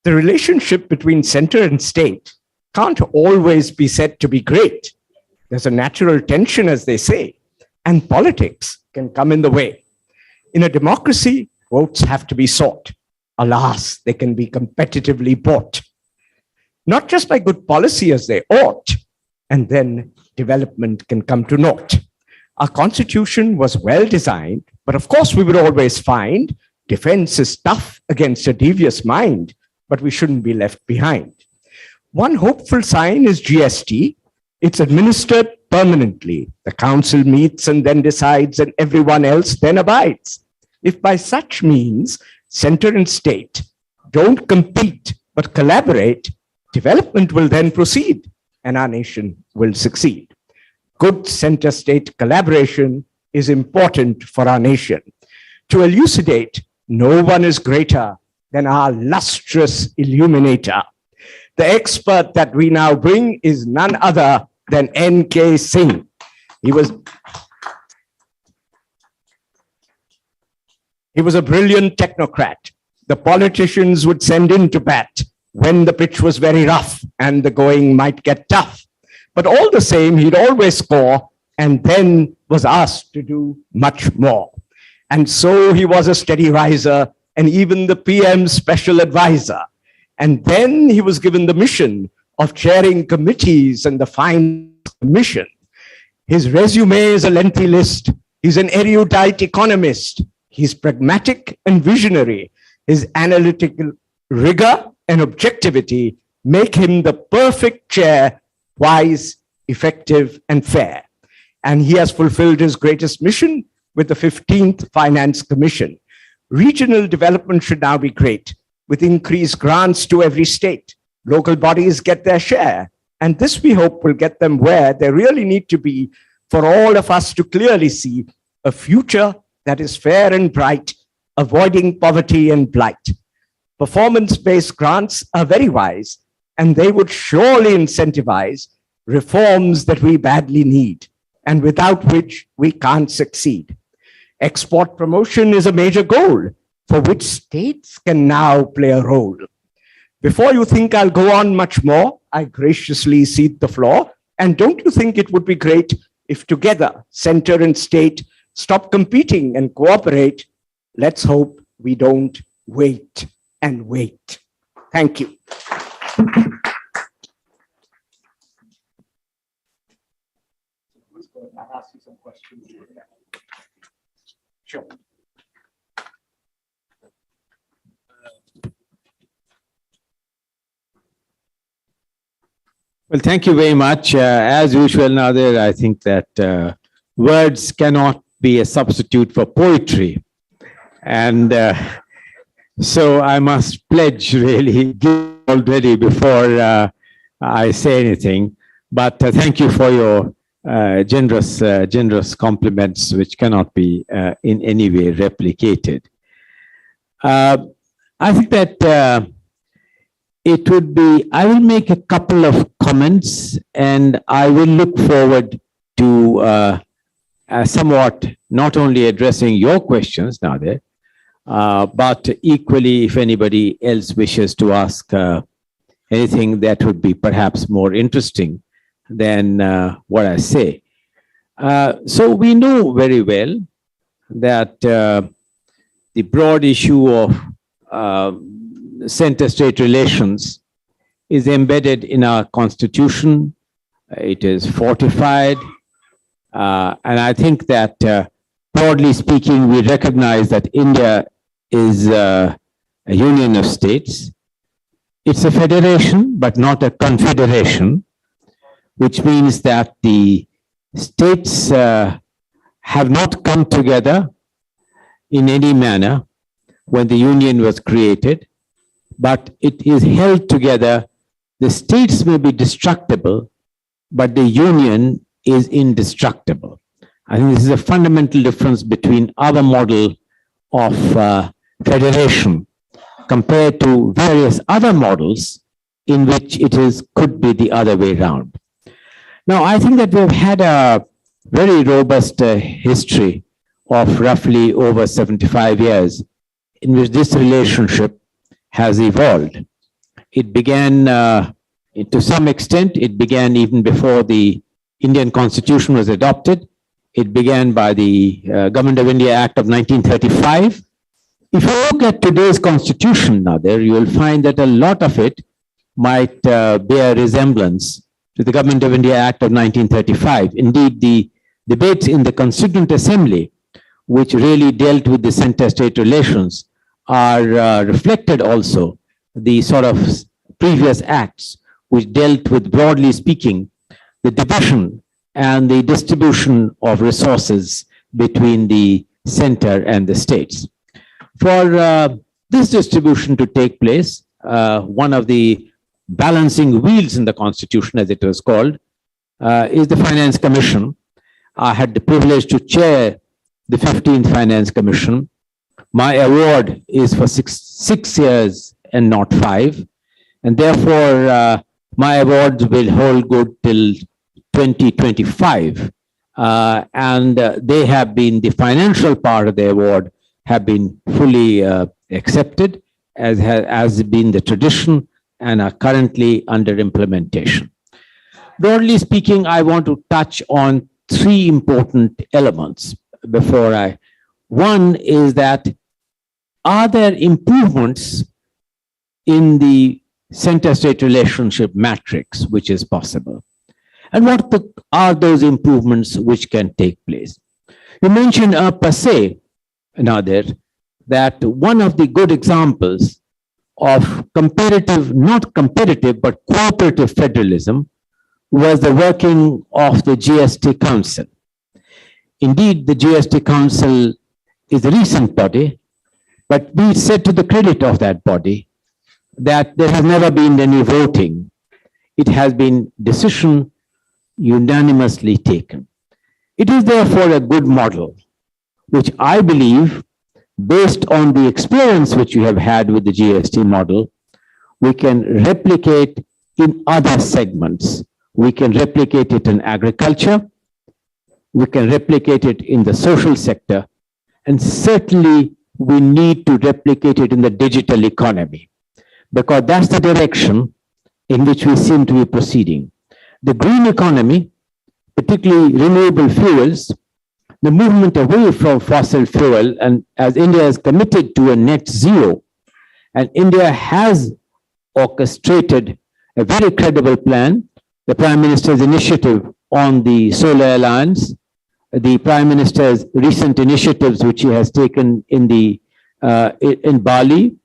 The relationship between center and state can't always be said to be great. There's a natural tension, as they say, and politics can come in the way. In a democracy, votes have to be sought. Alas, they can be competitively bought. Not just by good policy as they ought, and then development can come to naught. Our constitution was well designed, but of course we would always find defense is tough against a devious mind, but we shouldn't be left behind. One hopeful sign is GST. It's administered permanently. The council meets and then decides, and everyone else then abides. If by such means, center and state don't compete but collaborate, development will then proceed and our nation will succeed. Good center-state collaboration is important for our nation. To elucidate, no one is greater than our lustrous illuminator. The expert that we now bring is none other than N.K. Singh. He was a brilliant technocrat. The politicians would send in to bat when the pitch was very rough and the going might get tough. But all the same, he'd always score and then was asked to do much more. And so he was a steady riser and even the PM's special advisor. And then he was given the mission of chairing committees and the finance commission. His resume is a lengthy list. He's an erudite economist. He's pragmatic and visionary. His analytical rigor and objectivity make him the perfect chair, wise, effective, and fair. And he has fulfilled his greatest mission with the 15th Finance Commission. Regional development should now be great, with increased grants to every state. Local bodies get their share, and this we hope will get them where they really need to be for all of us to clearly see a future that is fair and bright, avoiding poverty and blight. Performance-based grants are very wise, and they would surely incentivize reforms that we badly need, and without which we can't succeed. Export promotion is a major goal, for which states can now play a role. Before you think I'll go on much more, I graciously cede the floor. And don't you think it would be great if together, center and state, stop competing and cooperate? Let's hope we don't wait and wait. Thank you. I'll ask you some questions. Sure. Well, thank you very much. As usual, Nadir, I think that words cannot be a substitute for poetry. And so I must pledge really already before I say anything. But thank you for your generous compliments, which cannot be in any way replicated. I think that it would be, I will make a couple of comments and I will look forward to somewhat not only addressing your questions, Nadir, but equally if anybody else wishes to ask anything that would be perhaps more interesting than what I say. So we know very well that the broad issue of center-state relations is embedded in our constitution. It is fortified. And I think that broadly speaking, we recognize that India is a union of states. It's a federation, but not a confederation, which means that the states have not come together in any manner when the union was created, but it is held together. The states may be destructible, but the union is indestructible. I think this is a fundamental difference between our model of federation compared to various other models in which it could be the other way around. Now, I think that we've had a very robust history of roughly over 75 years in which this relationship has evolved. It began, to some extent, it began even before the Indian Constitution was adopted. It began by the Government of India Act of 1935. If you look at today's Constitution, Nadir, you will find that a lot of it might bear resemblance to the Government of India Act of 1935. Indeed, the debates in the Constituent Assembly, which really dealt with the center-state relations, are reflected also the sort of previous acts which dealt with, broadly speaking, the division and the distribution of resources between the center and the states. For this distribution to take place, one of the balancing wheels in the Constitution, as it was called, is the Finance Commission. I had the privilege to chair the 15th Finance Commission. My award is for six years and not 5. And therefore, my awards will hold good till 2025. And they have been, the financial part of the award have been fully accepted, as has been the tradition, and are currently under implementation. Broadly speaking, I want to touch on 3 important elements before I. One is that, are there improvements in the center-state relationship matrix which is possible? And what are those improvements which can take place? You mentioned per se, Nadir, that one of the good examples of comparative, not competitive, but cooperative federalism was the working of the GST Council. Indeed, the GST Council is a recent body, but be said to the credit of that body that there has never been any voting. It has been decision unanimously taken. It is therefore a good model, which I believe, based on the experience which we have had with the GST model, we can replicate in other segments. We can replicate it in agriculture, we can replicate it in the social sector, and certainly we need to replicate it in the digital economy, because that's the direction in which we seem to be proceeding. The green economy, particularly renewable fuels, the movement away from fossil fuel, and as India is committed to a net zero, and India has orchestrated a very credible plan, the Prime Minister's initiative on the Solar Alliance, the Prime Minister's recent initiatives which he has taken in Bali,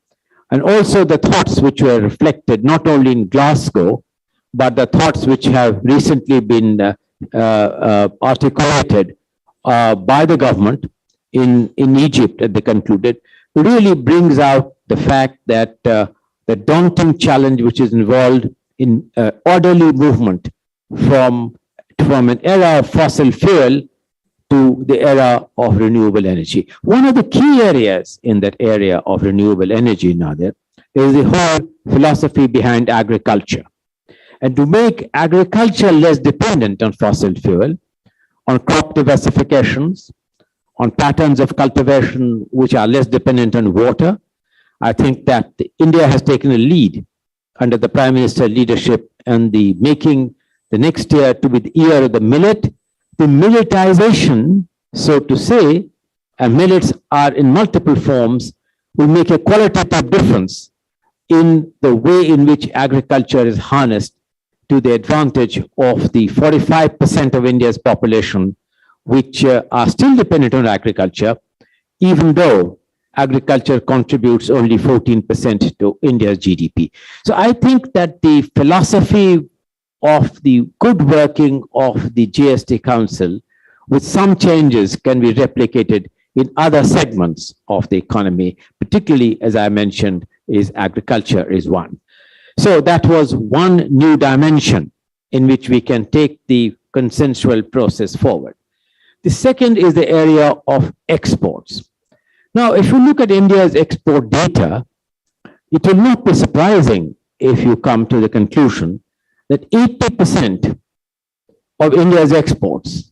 and also the thoughts which were reflected not only in Glasgow, but the thoughts which have recently been articulated by the government in Egypt, that they concluded, really brings out the fact that the daunting challenge which is involved in orderly movement from an era of fossil fuel to the era of renewable energy. One of the key areas in that area of renewable energy, Nadir, is the whole philosophy behind agriculture. And to make agriculture less dependent on fossil fuel, on crop diversifications, on patterns of cultivation which are less dependent on water, I think that India has taken a lead under the Prime Minister leadership and the making the next year to be the year of the millet. The milletization, so to say, and millets are in multiple forms, will make a qualitative difference in the way in which agriculture is harnessed to the advantage of the 45% of India's population, which are still dependent on agriculture, even though agriculture contributes only 14% to India's GDP. So I think that the philosophy of the good working of the GST Council, with some changes, can be replicated in other segments of the economy, particularly, as I mentioned, is agriculture is one. So that was one new dimension in which we can take the consensual process forward. The second is the area of exports. Now, if you look at India's export data, it will not be surprising if you come to the conclusion that 80% of India's exports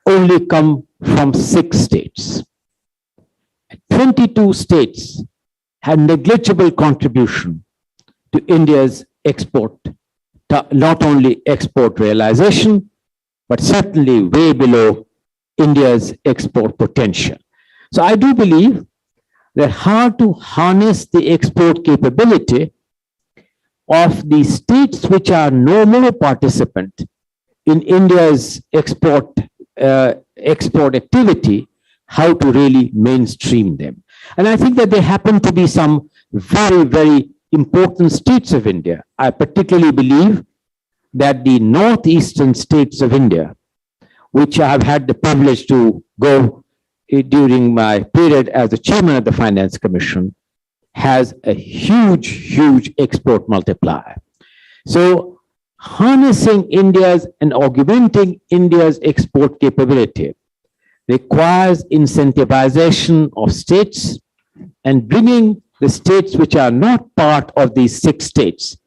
only come from 6 states. 22 states have negligible contribution to India's export, not only export realization, but certainly way below India's export potential. So I do believe that how to harness the export capability of the states which are no more participant in India's export activity, how to really mainstream them. And I think that there happen to be some very, very important states of India. I particularly believe that the northeastern states of India, which I have had the privilege to go during my period as the chairman of the Finance Commission, has a huge, huge export multiplier. So harnessing India's and augmenting India's export capability requires incentivization of states and bringing the states which are not part of these 6 states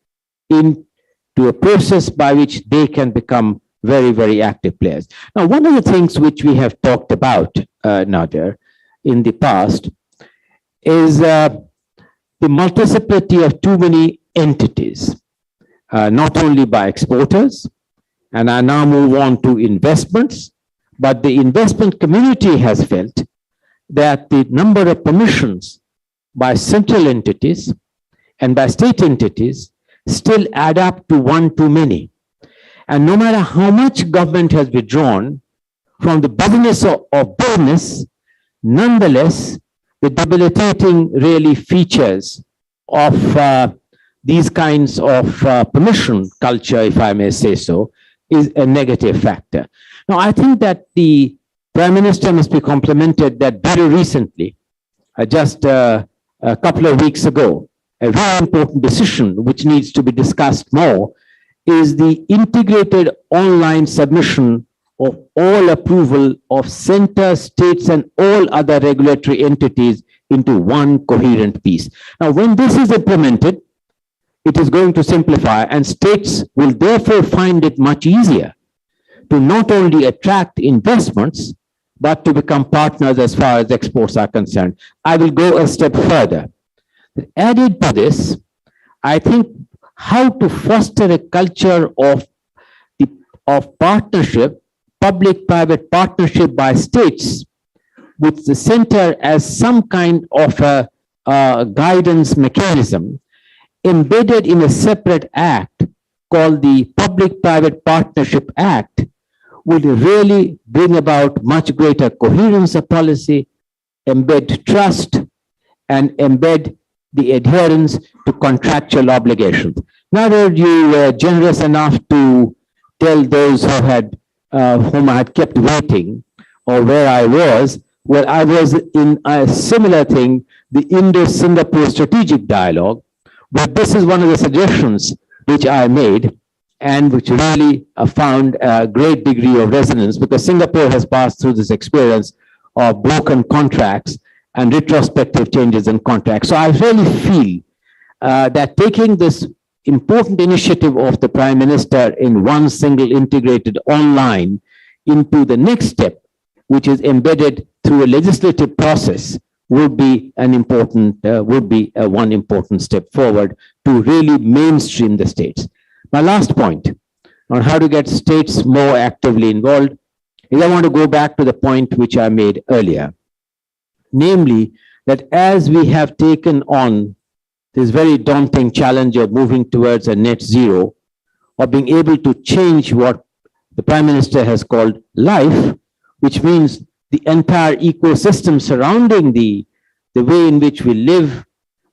into a process by which they can become very, very active players. Now, one of the things which we have talked about, Nader, in the past is the multiplicity of too many entities, not only by exporters, and I now move on to investments, but the investment community has felt that the number of permissions by central entities and by state entities still add up to one too many. And no matter how much government has withdrawn from the business of business, nonetheless, the debilitating really features of these kinds of permission culture, if I may say so, is a negative factor. Now, I think that the Prime Minister must be complimented that very recently, just a couple of weeks ago, a very important decision which needs to be discussed more is the integrated online submission of all approval of center, states, and all other regulatory entities into one coherent piece. Now, when this is implemented, it is going to simplify, and states will therefore find it much easier to not only attract investments, but to become partners as far as exports are concerned. I will go a step further. Added to this, I think how to foster a culture of partnership, public-private partnership by states, with the center as some kind of a guidance mechanism embedded in a separate act called the Public-Private Partnership Act, will really bring about much greater coherence of policy, embed trust, and embed the adherence to contractual obligations. Now that you were generous enough to tell those whom I had kept waiting, or where I was, well, I was in a similar thing, the Indo-Singapore strategic dialogue, but this is one of the suggestions which I made and which really found a great degree of resonance, because Singapore has passed through this experience of broken contracts and retrospective changes in contracts. So I really feel that taking this important initiative of the Prime Minister in one single integrated online into the next step, which is embedded through a legislative process, would be an important, one important step forward to really mainstream the states. My last point on how to get states more actively involved is I want to go back to the point which I made earlier, namely that as we have taken on this very daunting challenge of moving towards a net zero, or being able to change what the Prime Minister has called life, which means the entire ecosystem surrounding the way in which we live,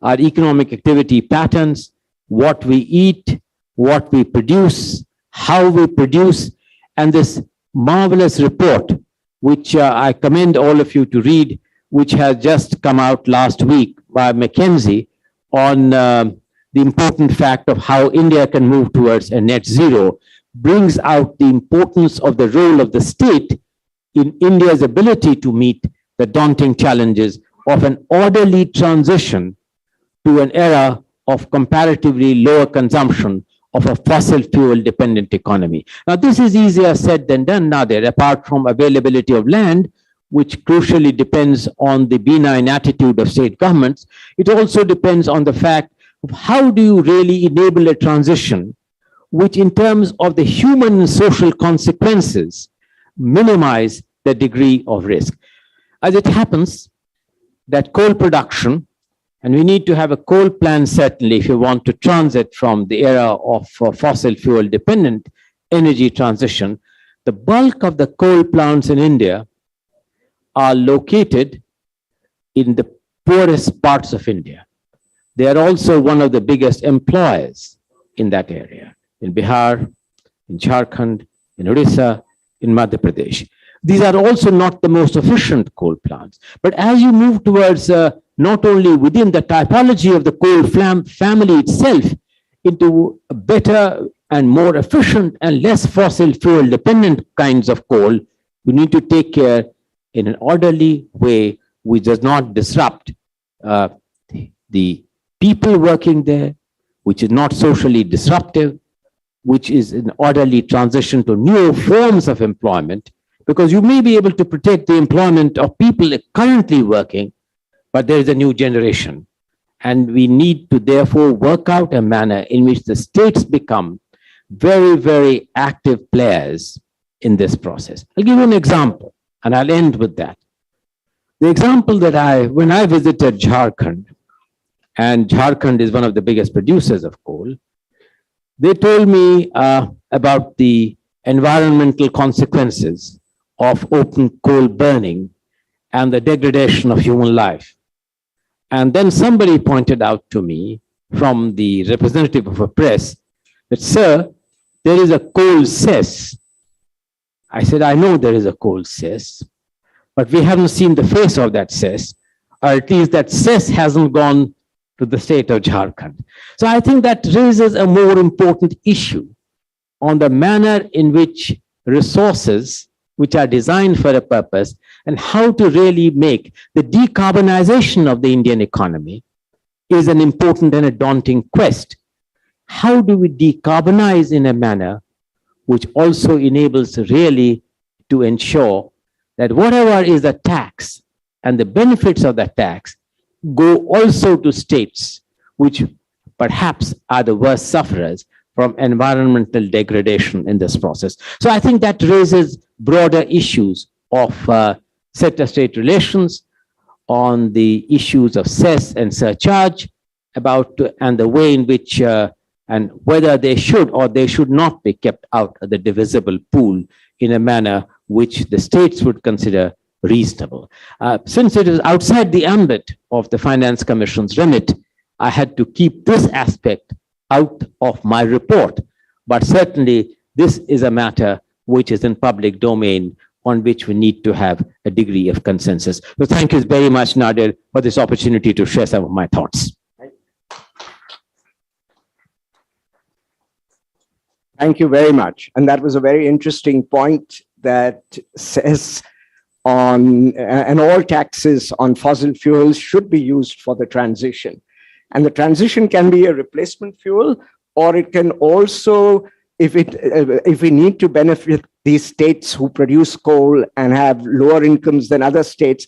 our economic activity patterns, what we eat, what we produce, how we produce, and this marvelous report, which I commend all of you to read, which has just come out last week by McKinsey on the important fact of how India can move towards a net zero, brings out the importance of the role of the state in India's ability to meet the daunting challenges of an orderly transition to an era of comparatively lower consumption of a fossil fuel dependent economy. Now, this is easier said than done now there, apart from availability of land, which crucially depends on the benign attitude of state governments. It also depends on the fact how do you really enable a transition which in terms of the human and social consequences minimize the degree of risk. As it happens that coal production, and we need to have a coal plan certainly if you want to transit from the era of fossil fuel dependent energy transition, the bulk of the coal plants in India are located in the poorest parts of India. They are also one of the biggest employers in that area, in Bihar, in Jharkhand, in Odisha, in Madhya Pradesh. These are also not the most efficient coal plants. But as you move towards not only within the typology of the coal family itself into better and more efficient and less fossil fuel dependent kinds of coal, you need to take care in an orderly way which does not disrupt the people working there, which is not socially disruptive, which is an orderly transition to new forms of employment, because you may be able to protect the employment of people currently working, but there is a new generation. And we need to therefore work out a manner in which the states become very, very active players in this process. I'll give you an example, and I'll end with that. The example that when I visited Jharkhand, and Jharkhand is one of the biggest producers of coal, they told me about the environmental consequences of open coal burning and the degradation of human life. And then somebody pointed out to me from the representative of a press that, sir, there is a coal cess. I said, I know there is a coal cess, but we haven't seen the face of that cess, or at least that cess hasn't gone to the state of Jharkhand. So I think that raises a more important issue on the manner in which resources which are designed for a purpose and how to really make the decarbonization of the Indian economy is an important and a daunting quest. How do we decarbonize in a manner which also enables really to ensure that whatever is the tax and the benefits of the tax go also to states which perhaps are the worst sufferers from environmental degradation in this process. So I think that raises broader issues of sector-state relations, on the issues of cess and surcharge, and the way in which and whether they should or they should not be kept out of the divisible pool in a manner which the states would consider reasonable. Since it is outside the ambit of the Finance Commission's remit, I had to keep this aspect out of my report. But certainly, this is a matter which is in public domain on which we need to have a degree of consensus. So thank you very much, Nadir, for this opportunity to share some of my thoughts. Thank you very much. And that was a very interesting point that says and all taxes on fossil fuels should be used for the transition. And the transition can be a replacement fuel, or it can also, if we need to benefit these states who produce coal and have lower incomes than other states,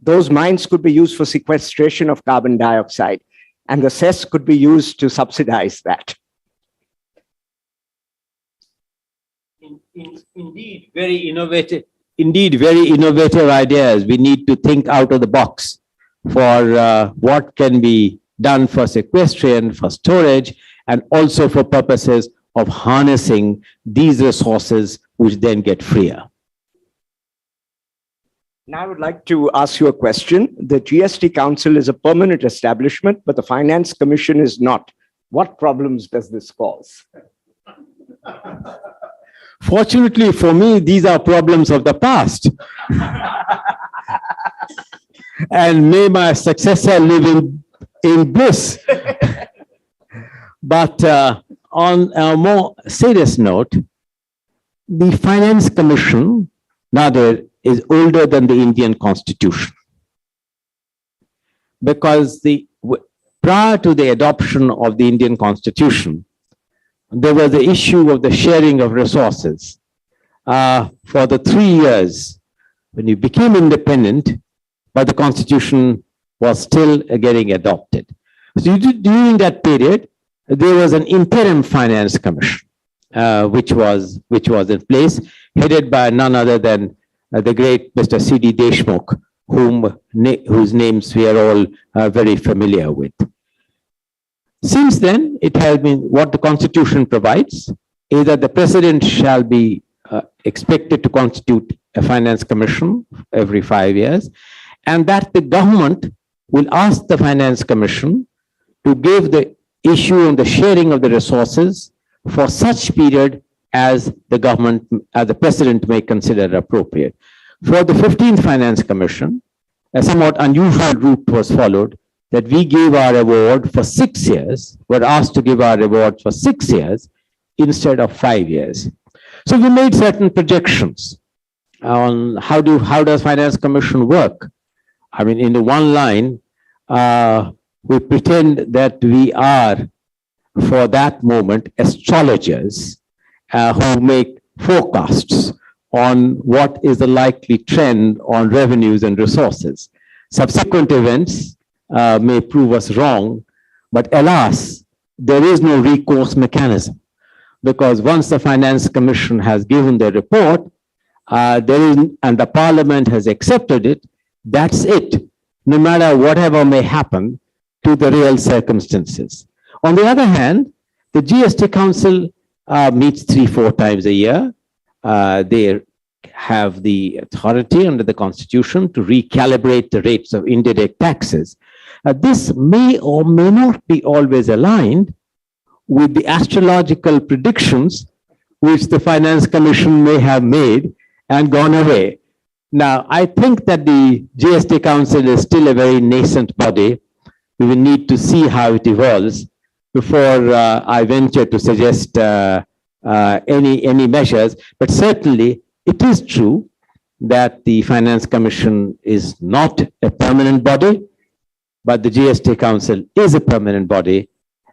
those mines could be used for sequestration of carbon dioxide, and the cess could be used to subsidize that. Indeed, very innovative. Indeed, very innovative ideas. We need to think out of the box for what can be done for sequestration, for storage, and also for purposes of harnessing these resources, which then get freer. Now I would like to ask you a question. The GST Council is a permanent establishment, but the Finance Commission is not. What problems does this cause? Fortunately for me, these are problems of the past. And may my successor live in bliss. But on a more serious note, the Finance Commission, Nadir, is older than the Indian Constitution. Because prior to the adoption of the Indian Constitution, there was the issue of the sharing of resources. For the 3 years when you became independent, but the Constitution was still getting adopted. So during that period, there was an interim finance commission, which was in place, headed by none other than the great Mr. C.D. Deshmukh, whose names we are all very familiar with. Since then, it has been what the Constitution provides, is that the President shall be expected to constitute a finance commission every 5 years, and that the government will ask the finance commission to give the issue on the sharing of the resources for such period as the President may consider appropriate. For the 15th Finance Commission, a somewhat unusual route was followed, that we gave our award for 6 years, were asked to give our award for 6 years instead of 5 years. So we made certain projections on how does Finance Commission work. I mean, in the one line, we pretend that we are, for that moment, astrologers who make forecasts on what is the likely trend on revenues and resources. Subsequent events may prove us wrong, but alas, there is no recourse mechanism, because once the Finance Commission has given their report, and the Parliament has accepted it, that's it, no matter whatever may happen to the real circumstances. On the other hand, the GST Council meets 3-4 times a year. They have the authority under the Constitution to recalibrate the rates of indirect taxes. This may or may not be always aligned with the astrological predictions which the Finance Commission may have made and gone away. Now, I think that the GST Council is still a very nascent body. We will need to see how it evolves before I venture to suggest any measures. But certainly, it is true that the Finance Commission is not a permanent body, but the GST Council is a permanent body.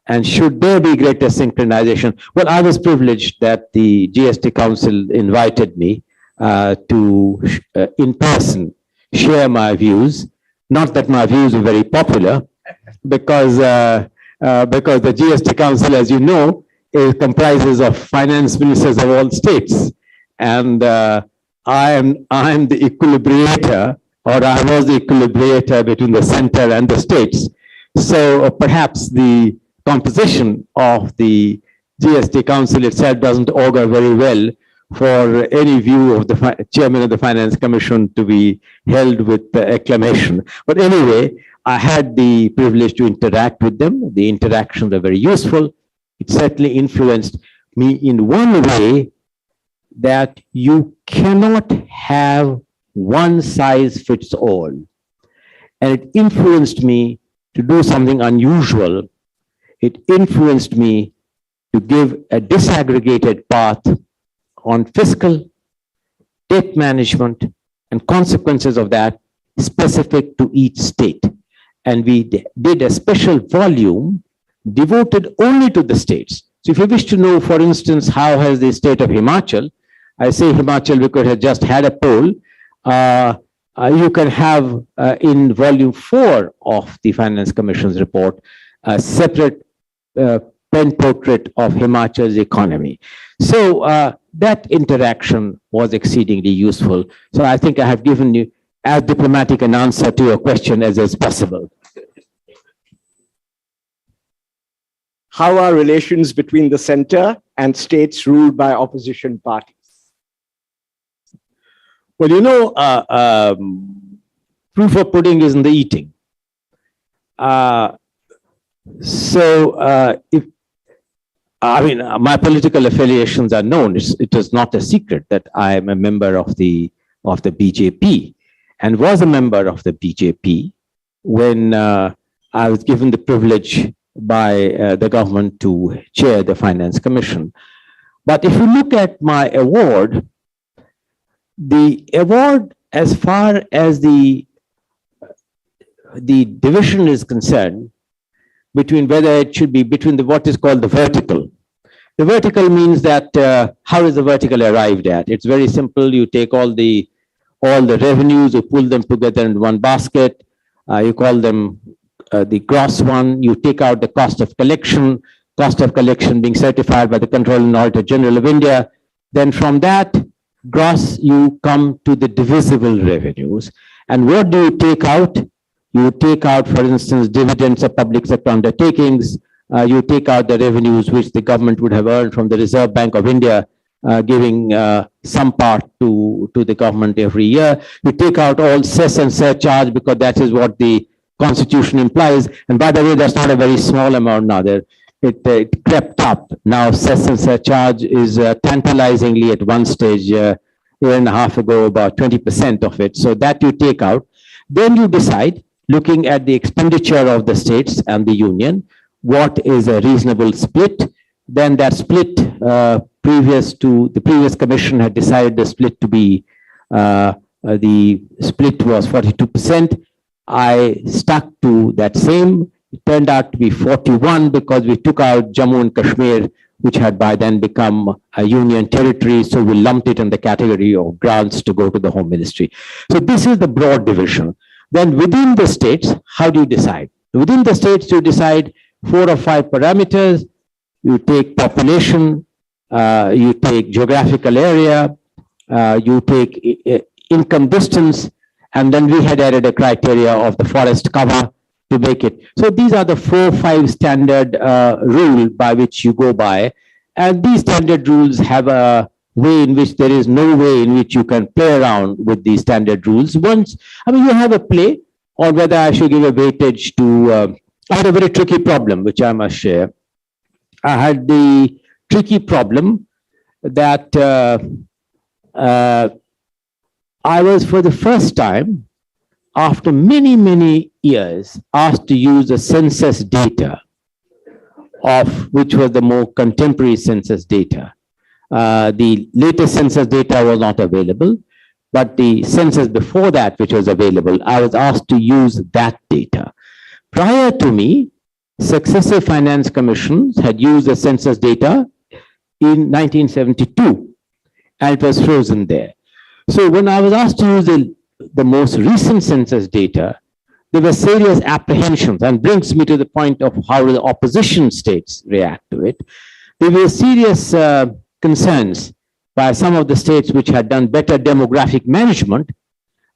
And should there be greater synchronization? Well, I was privileged that the GST Council invited me to, in person, share my views. Not that my views are very popular, because the GST Council, as you know, comprises of finance ministers of all states. And I am the equilibrator, or I was the equilibrator between the center and the states. So perhaps the composition of the GST Council itself doesn't augur very well for any view of the chairman of the Finance Commission to be held with acclamation. But anyway, I had the privilege to interact with them. The interactions were very useful. It certainly influenced me in one way, that you cannot have one size fits all. And it influenced me to do something unusual. It influenced me to give a disaggregated path on fiscal, debt management, and consequences of that specific to each state. And we did a special volume devoted only to the states. So if you wish to know, for instance, how has the state of Himachal, I say Himachal because it just had a poll, you can have in volume 4 of the Finance Commission's report, a separate pen portrait of Himachal's economy. So that interaction was exceedingly useful. So I think I have given you as diplomatic an answer to your question as is possible. How are relations between the center and states ruled by opposition parties? Well, you know, proof of pudding is in the eating. My political affiliations are known. It is not a secret that I am a member of the BJP, and was a member of the BJP when I was given the privilege by the government to chair the Finance Commission. But if you look at my award, as far as the division is concerned, between whether it should be between what is called the vertical. The vertical means that how is the vertical arrived at? It's very simple. You take all the revenues, you pull them together in one basket. You call them the gross one, you take out the cost of collection being certified by the Controller and Auditor General of India. Then from that gross, you come to the divisible revenues. And what do you take out? You take out, for instance, dividends of public sector undertakings. You take out the revenues which the government would have earned from the Reserve Bank of India, giving some part to the government every year. You take out all cess and surcharge because that is what the Constitution implies. And by the way, that's not a very small amount now. It crept up. Now cess and surcharge is tantalizingly at one stage, a year and a half ago, about 20% of it. So that you take out. Then you decide, looking at the expenditure of the states and the union, what is a reasonable split. Then that split, previous to the previous commission had decided the split to be, the split was 42%. I stuck to that same. It turned out to be 41 because we took out Jammu and Kashmir, which had by then become a union territory. So we lumped it in the category of grants to go to the Home Ministry. So this is the broad division. Then within the states, how do you decide? Within the states, you decide 4 or 5 parameters. You take population, you take geographical area, you take income distance, and then we had added a criteria of the forest cover to make it. So these are the 4 or 5 standard rule by which you go by. And these standard rules have a way in which there is no way in which you can play around with these standard rules. Once, I mean, you have a play on whether I should give a weightage to, I had a very tricky problem, which I must share. I had the tricky problem that I was for the first time, after many, many years, asked to use the census data of which was the more contemporary census data. The latest census data was not available, but the census before that, which was available, I was asked to use that data. Prior to me, successive finance commissions had used the census data in 1972, and it was frozen there. So when I was asked to use the most recent census data, there were serious apprehensions, and brings me to the point of how the opposition states react to it. There were serious concerns by some of the states which had done better demographic management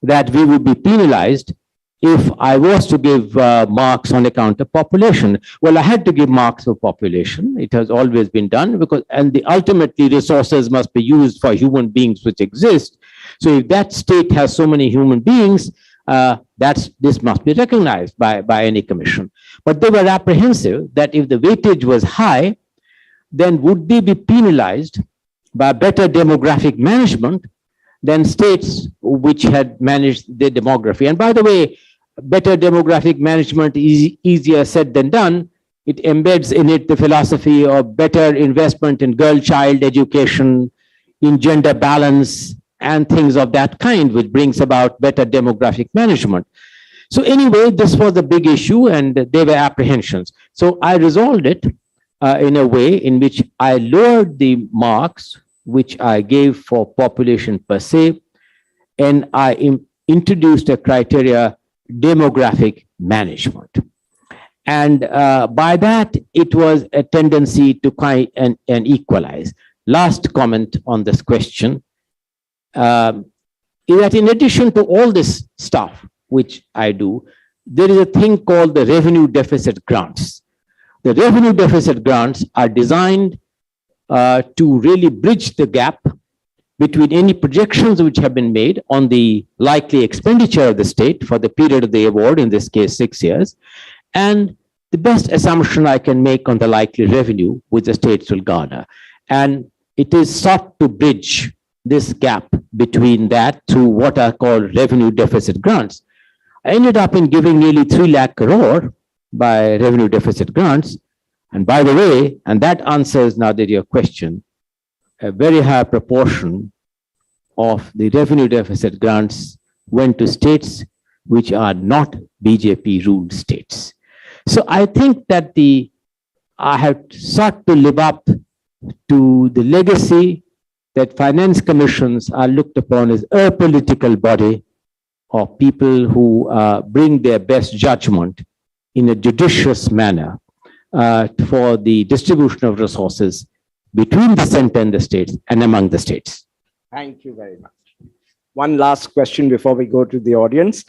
that we would be penalized if I was to give marks on account of population. Well, I had to give marks for population. It has always been done because, and ultimately resources must be used for human beings which exist. So if that state has so many human beings, this must be recognized by any commission. But they were apprehensive that if the weightage was high, then would they be penalized by better demographic management than states which had managed their demography. And by the way, better demographic management is easier said than done. It embeds in it the philosophy of better investment in girl-child education, in gender balance, and things of that kind, which brings about better demographic management. So anyway, this was a big issue and there were apprehensions. So I resolved it in a way in which I lowered the marks which I gave for population per se, and I introduced a criteria, demographic management. And by that, it was a tendency to kind and equalize. Last comment on this question is that in addition to all this stuff which I do, there is a thing called the revenue deficit grants. The revenue deficit grants are designed to really bridge the gap between any projections which have been made on the likely expenditure of the state for the period of the award, in this case 6 years, and the best assumption I can make on the likely revenue which the states will garner. And it is sought to bridge this gap between that through what are called revenue deficit grants. I ended up in giving nearly 3 lakh crore by revenue deficit grants. And by the way, and that answers now that your question, a very high proportion of the revenue deficit grants went to states which are not BJP ruled states. So I think that I have sought to live up to the legacy that finance commissions are looked upon as a political body of people who bring their best judgment in a judicious manner for the distribution of resources between the center and the states and among the states. Thank you very much. One last question before we go to the audience.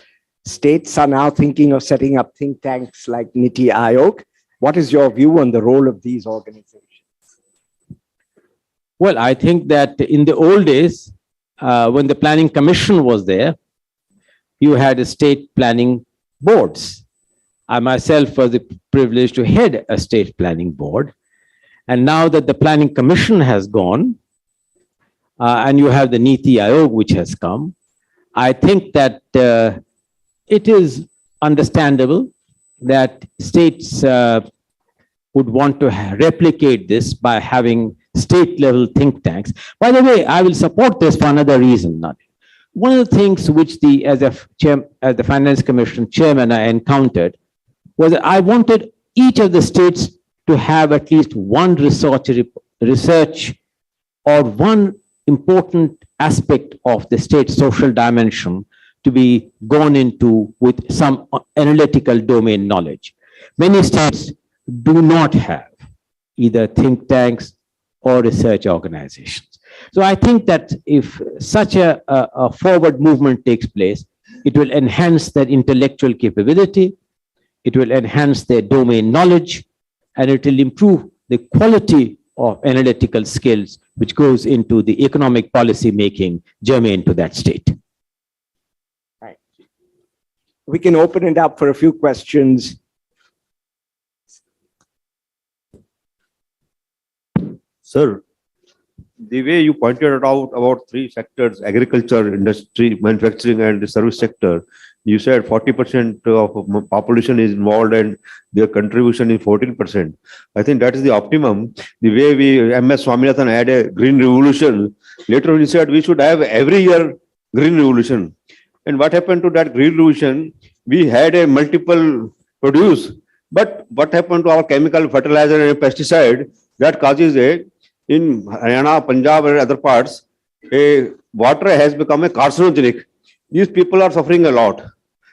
States are now thinking of setting up think tanks like Niti Aayog. What is your view on the role of these organizations? Well, I think that in the old days, when the Planning Commission was there, you had a state planning boards. I myself was privileged to head a state planning board. And now that the Planning Commission has gone, and you have the Niti Aayog which has come, I think that it is understandable that states would want to replicate this by having state-level think tanks. By the way, I will support this for another reason. One of the things which as the Finance Commission chairman I encountered was that I wanted each of the states to have at least one research or one important aspect of the state social dimension to be gone into with some analytical domain knowledge. Many states do not have either think tanks or research organizations. So I think that if such a forward movement takes place, it will enhance their intellectual capability, it will enhance their domain knowledge, and it will improve the quality of analytical skills which goes into the economic policy making germane to that state. Right. We can open it up for a few questions. Sir, the way you pointed out about three sectors, agriculture, industry, manufacturing, and the service sector, you said 40% of population is involved and their contribution is 14%. I think that is the optimum. The way MS Swaminathan had a green revolution, later on he said we should have every year green revolution. And what happened to that green revolution? We had a multiple produce, but what happened to our chemical fertilizer and pesticide that causes in Haryana, Punjab and other parts, water has become a carcinogenic. These people are suffering a lot.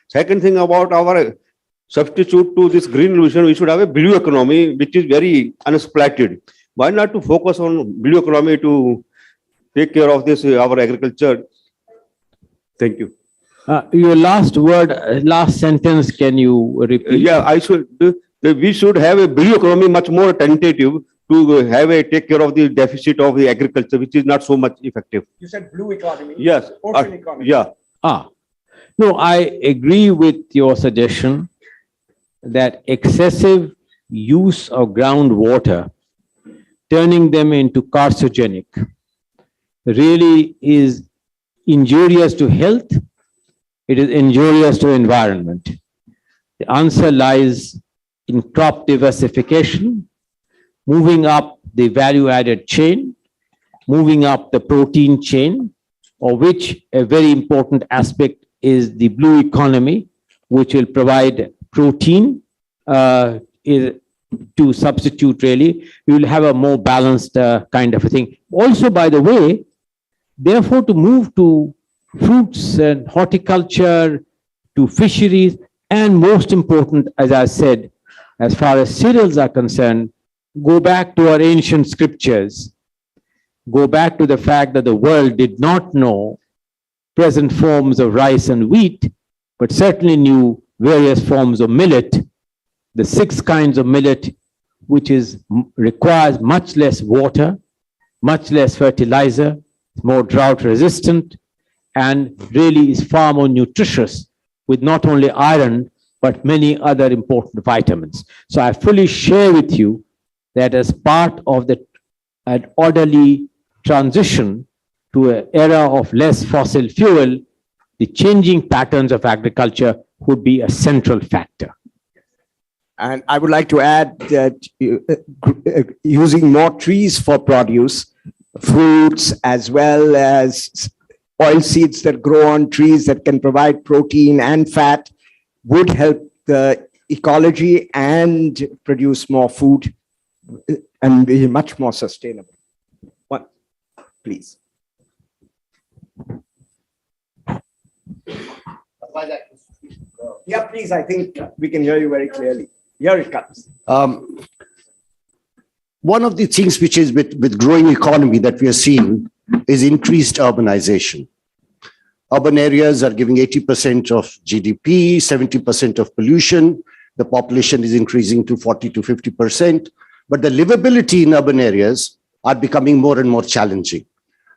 Second thing about our substitute to this green revolution, we should have a blue economy, which is very unsplatted. Why not to focus on blue economy to take care of this, our agriculture? Thank you. Your last word, last sentence, can you repeat? Yeah, we should have a blue economy much more tentative to have take care of the deficit of the agriculture, which is not so much effective. You said blue economy? Yes. Ocean economy? Yeah. No, I agree with your suggestion that excessive use of groundwater, turning them into carcinogenic, really is injurious to health. It is injurious to environment. The answer lies in crop diversification, moving up the value-added chain, moving up the protein chain, of which a very important aspect is the blue economy, which will provide protein to substitute really. You will have a more balanced kind of a thing. Also, by the way, therefore, to move to fruits and horticulture, to fisheries, and most important, as I said, as far as cereals are concerned, go back to our ancient scriptures, go back to the fact that the world did not know present forms of rice and wheat, but certainly knew various forms of millet, the 6 kinds of millet, which requires much less water, much less fertilizer, more drought resistant, and really is far more nutritious with not only iron, but many other important vitamins. So I fully share with you that as part of an orderly transition to an era of less fossil fuel, the changing patterns of agriculture would be a central factor. And I would like to add that using more trees for produce, fruits, as well as oil seeds that grow on trees that can provide protein and fat would help the ecology and produce more food and be much more sustainable. One, please. Yeah, please, I think we can hear you very clearly. Here it comes. One of the things which is with growing economy that we are seeing is increased urbanization. Urban areas are giving 80% of GDP, 70% of pollution. The population is increasing to 40 to 50%, but the livability in urban areas are becoming more and more challenging.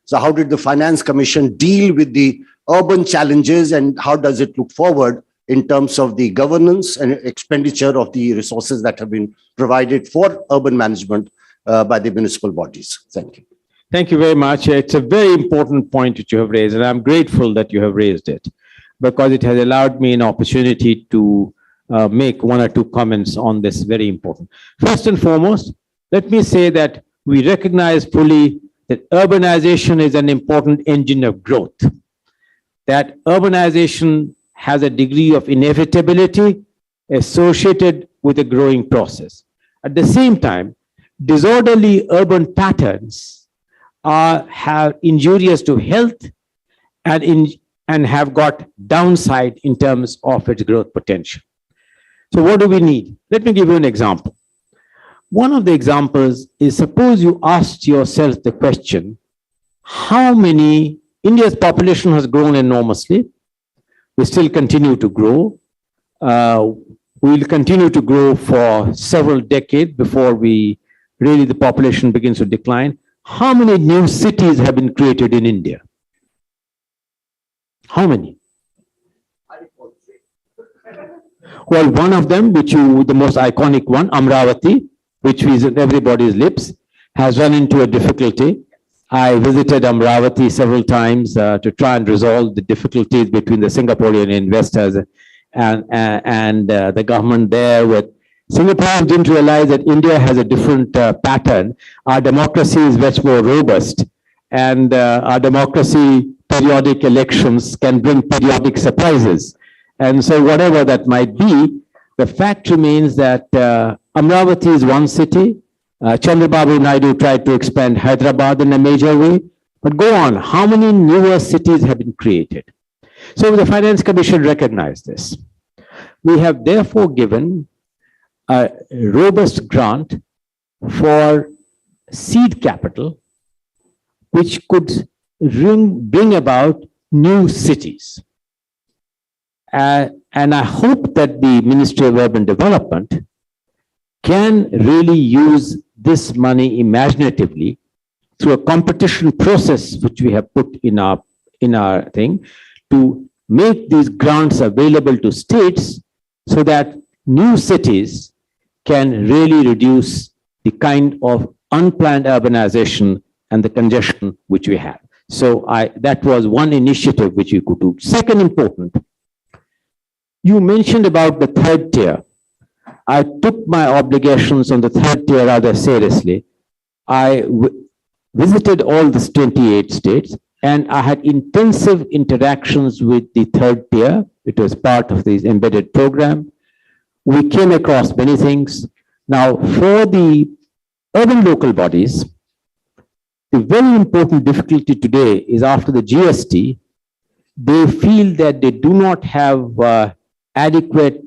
So how did the Finance Commission deal with the urban challenges, and how does it look forward in terms of the governance and expenditure of the resources that have been provided for urban management by the municipal bodies? Thank you. Thank you very much. It's a very important point that you have raised, and I'm grateful that you have raised it, because it has allowed me an opportunity to make one or two comments on this very important. First and foremost, let me say that we recognize fully that urbanization is an important engine of growth, that urbanization has a degree of inevitability associated with a growing process. At the same time, disorderly urban patterns have injurious to health and have got downside in terms of its growth potential. So what do we need? Let me give you an example. One of the examples is, suppose you asked yourself the question, how many, India's population has grown enormously. We still continue to grow. We will continue to grow for several decades before the population begins to decline. How many new cities have been created in India? How many? Well, one of them, the most iconic one, Amravati, which is in everybody's lips, has run into a difficulty. I visited Amravati several times to try and resolve the difficulties between the Singaporean investors and the government there. With Singaporeans didn't realize that India has a different pattern. Our democracy is much more robust, and our democracy, periodic elections can bring periodic surprises. And so whatever that might be, the fact remains that Amravati is one city. Chandrababu Naidu tried to expand Hyderabad in a major way. But go on, how many newer cities have been created? So the Finance Commission recognized this. We have therefore given a robust grant for seed capital, which could bring about new cities. And I hope that the Ministry of Urban Development can really use this money imaginatively through a competition process, which we have put in our thing, to make these grants available to states so that new cities can really reduce the kind of unplanned urbanization and the congestion which we have. So that was one initiative which we could do. Second important, you mentioned about the third tier. I took my obligations on the third tier rather seriously. I visited all the 28 states, and I had intensive interactions with the third tier. It was part of this embedded program. We came across many things. Now, for the urban local bodies, the very important difficulty today is after the GST, they feel that they do not have adequate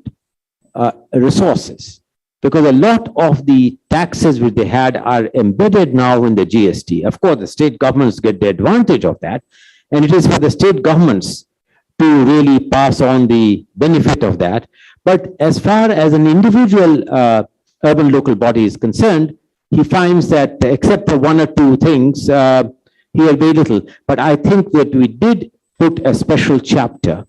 resources, because a lot of the taxes which they had are embedded now in the GST. Of course, the state governments get the advantage of that, and it is for the state governments to really pass on the benefit of that. But as far as an individual urban local body is concerned, he finds that except for one or two things, he has very little. But I think that we did put a special chapter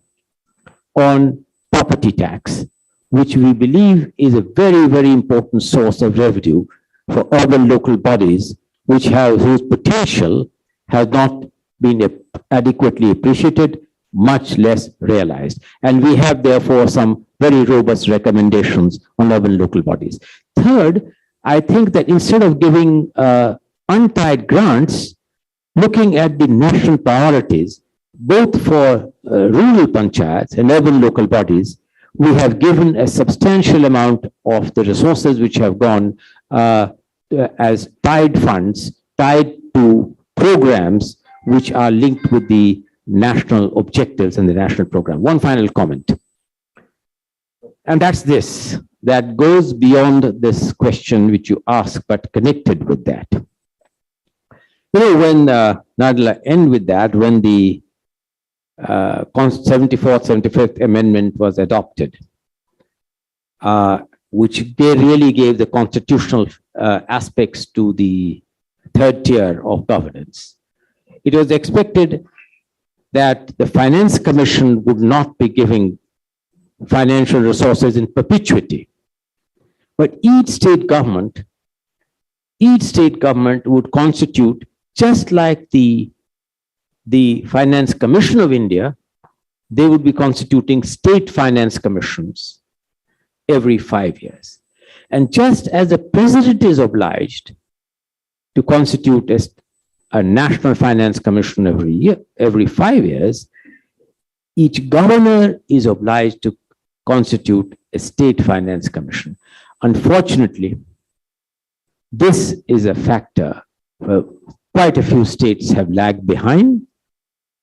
on property tax, which we believe is a very, very important source of revenue for urban local bodies, whose potential has not been adequately appreciated, much less realized. And we have therefore some very robust recommendations on urban local bodies. Third, I think that instead of giving untied grants, looking at the national priorities, both for rural panchayats and urban local bodies, we have given a substantial amount of the resources which have gone as tied funds, tied to programs which are linked with the national objectives and the national program. One final comment. And that's this, that goes beyond this question which you asked, but connected with that. You know, when, Nadla, end with that, when the 74th, 75th Amendment was adopted, which they really gave the constitutional aspects to the third tier of governance. It was expected that the Finance Commission would not be giving financial resources in perpetuity. But each state government would constitute, just like the Finance Commission of India, they would be constituting state finance commissions every 5 years. And just as the president is obliged to constitute a national finance commission every 5 years, each governor is obliged to constitute a state finance commission. Unfortunately, this is a factor where quite a few states have lagged behind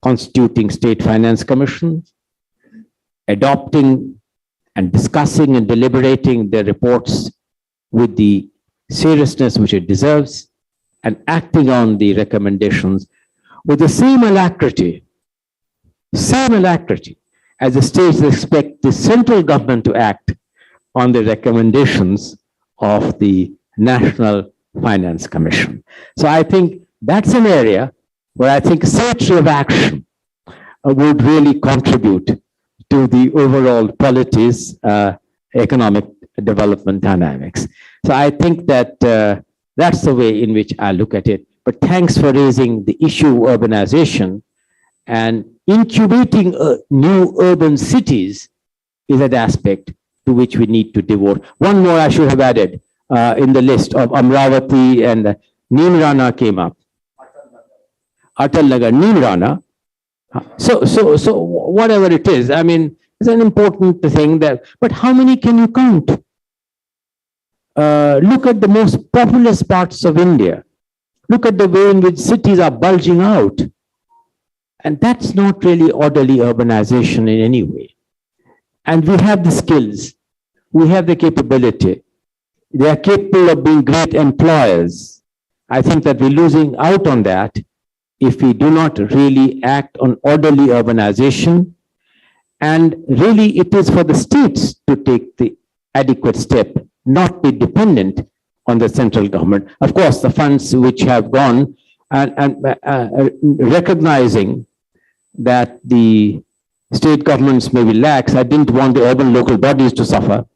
constituting state finance commissions, adopting and discussing and deliberating their reports with the seriousness which it deserves, and acting on the recommendations with the same alacrity as the states expect the central government to act on the recommendations of the National Finance Commission. So I think that's an area where I think such of action would really contribute to the overall polity's economic development dynamics. So I think that that's the way in which I look at it. But thanks for raising the issue of urbanization, and incubating new urban cities is an aspect to which we need to devote. One more I should have added in the list of Amravati and Neemrana came up. Atal Nagar, Neemrana. So whatever it is, I mean, it's an important thing that, but how many can you count? Look at the most populous parts of India. Look at the way in which cities are bulging out. And that's not really orderly urbanization in any way. And we have the skills, we have the capability. They are capable of being great employers. I think that we're losing out on that if we do not really act on orderly urbanization. And really it is for the states to take the adequate step, not be dependent on the central government. Of course, the funds which have gone and recognizing that the state governments may be lax. I didn't want the urban local bodies to suffer.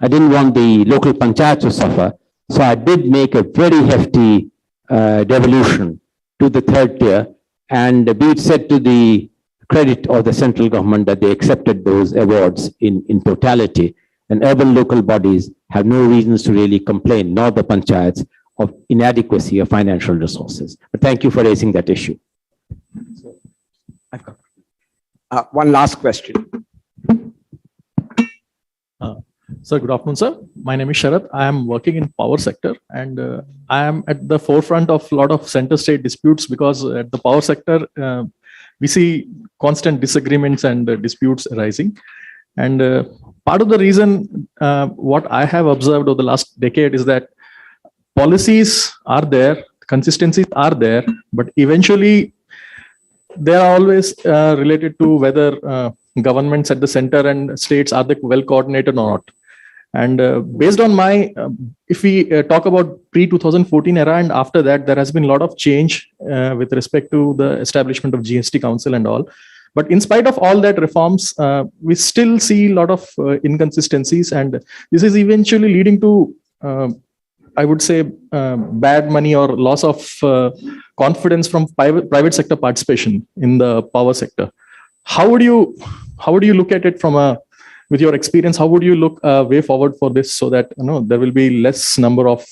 I didn't want the local panchayats to suffer. So I did make a very hefty devolution to the third tier, and be it said to the credit of the central government that they accepted those awards in totality. And urban local bodies have no reasons to really complain, nor the panchayats, of inadequacy of financial resources. But thank you for raising that issue. I've got one last question. Sir, good afternoon, sir. My name is Sharath. I am working in power sector, and I am at the forefront of a lot of center-state disputes, because at the power sector, we see constant disagreements and disputes arising. And part of the reason what I have observed over the last decade is that policies are there, consistencies are there, but eventually they are always related to whether governments at the center and states are they well coordinated or not. And based on my, if we talk about pre-2014 era and after that, there has been a lot of change with respect to the establishment of GST Council and all. But in spite of all that reforms, we still see a lot of inconsistencies, and this is eventually leading to, I would say, bad money or loss of confidence from private sector participation in the power sector. How would you look at it from with your experience? How would you look way forward for this, so that there will be less number of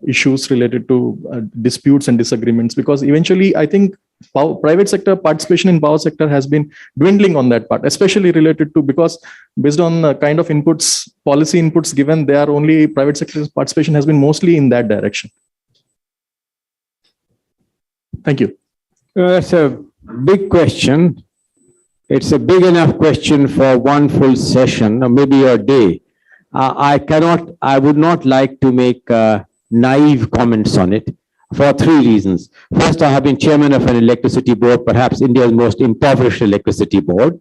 issues related to disputes and disagreements? Because eventually, I think private sector participation in power sector has been dwindling on that part, especially related to, because based on the kind of inputs, policy inputs given, they are only private sector participation has been mostly in that direction. Thank you. That's a big question. It's a big enough question for one full session, or maybe a day. I would not like to make naive comments on it for three reasons. First, I have been chairman of an electricity board, perhaps India's most impoverished electricity board,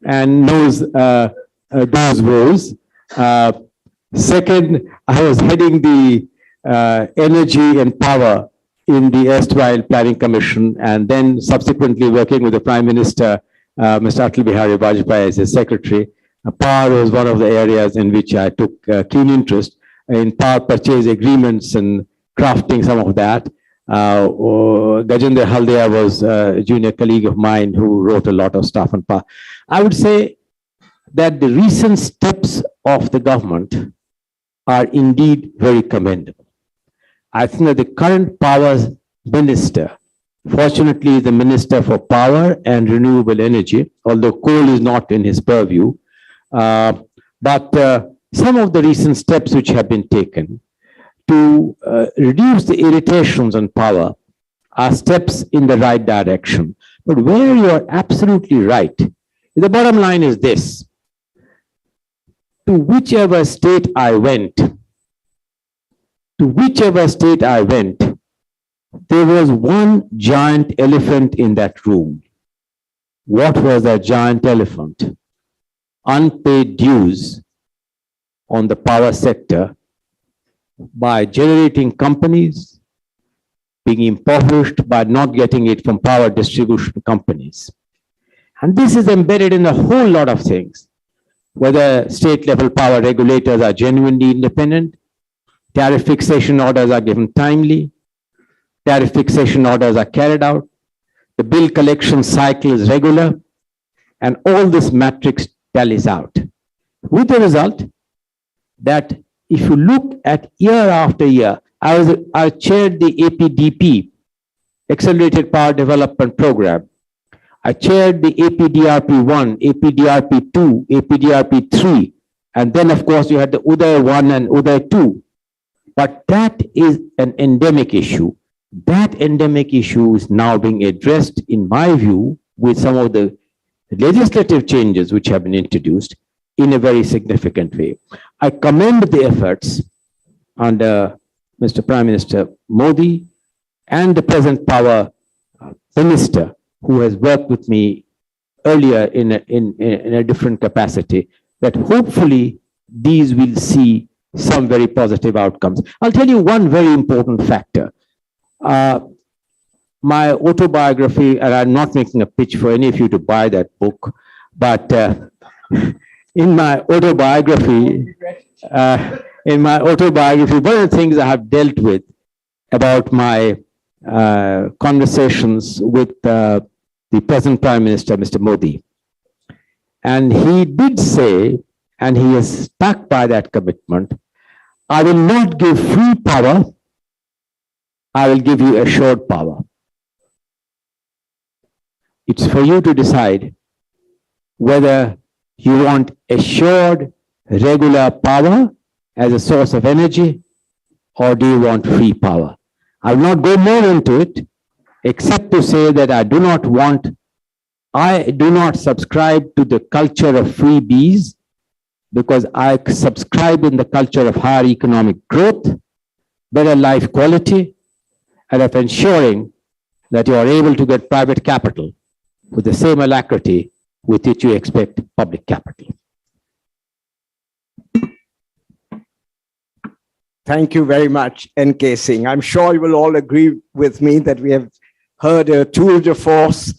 and knows those woes. Second, I was heading the energy and power in the erstwhile planning commission, and then subsequently working with the Prime Minister, Mr. Atal Bihari Vajpayee, as his secretary. Power was one of the areas in which I took keen interest in power purchase agreements and crafting some of that. Gajendra Haldia was a junior colleague of mine who wrote a lot of stuff on power. I would say that the recent steps of the government are indeed very commendable. I think that the current power minister, fortunately, is the Minister for Power and Renewable Energy, although coal is not in his purview. But some of the recent steps which have been taken to reduce the irritations on power are steps in the right direction. But where you are absolutely right, the bottom line is this. To whichever state I went, there was one giant elephant in that room. What was that giant elephant? Unpaid dues on the power sector by generating companies being impoverished by not getting it from power distribution companies. And this is embedded in a whole lot of things, whether state level power regulators are genuinely independent, tariff fixation orders are given timely, tariff fixation orders are carried out, the bill collection cycle is regular, and all this matrix tallies out. With the result that if you look at year after year, I chaired the APDP, Accelerated Power Development Program. I chaired the APDRP1, APDRP2, APDRP3, and then of course you had the Uday 1 and Uday 2. But that is an endemic issue. That endemic issue is now being addressed, in my view, with some of the legislative changes which have been introduced in a very significant way. I commend the efforts under Mr. Prime Minister Modi and the present power minister who has worked with me earlier in a different capacity, that hopefully these will see some very positive outcomes. I'll tell you one very important factor. My autobiography, and I'm not making a pitch for any of you to buy that book, but in my autobiography, one of the things I have dealt with about my conversations with the present Prime Minister, Mr. Modi. And he did say, and he has stuck by that commitment, I will not give free power, I will give you assured power. It's for you to decide whether you want assured regular power as a source of energy, or do you want free power? I will not go more into it, except to say that I do not subscribe to the culture of freebies, because I subscribe in the culture of higher economic growth, better life quality, and of ensuring that you are able to get private capital with the same alacrity with which you expect public capital. Thank you very much, N.K. Singh. I'm sure you will all agree with me that we have heard a tour de force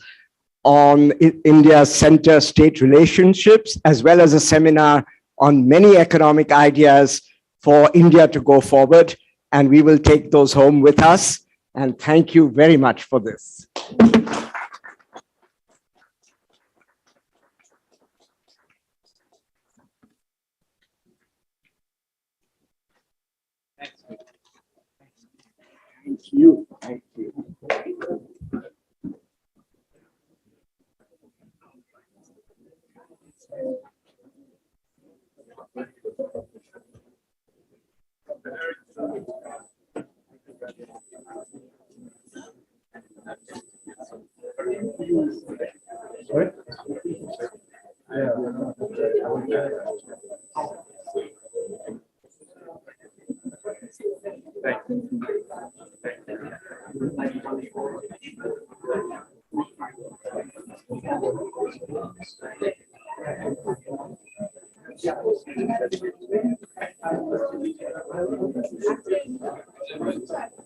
on India's center-state relationships, as well as a seminar on many economic ideas for India to go forward. And we will take those home with us. And thank you very much for this. Thank you. Thank you. Sorry?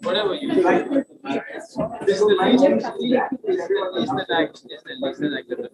Whatever you like. This is the least act of the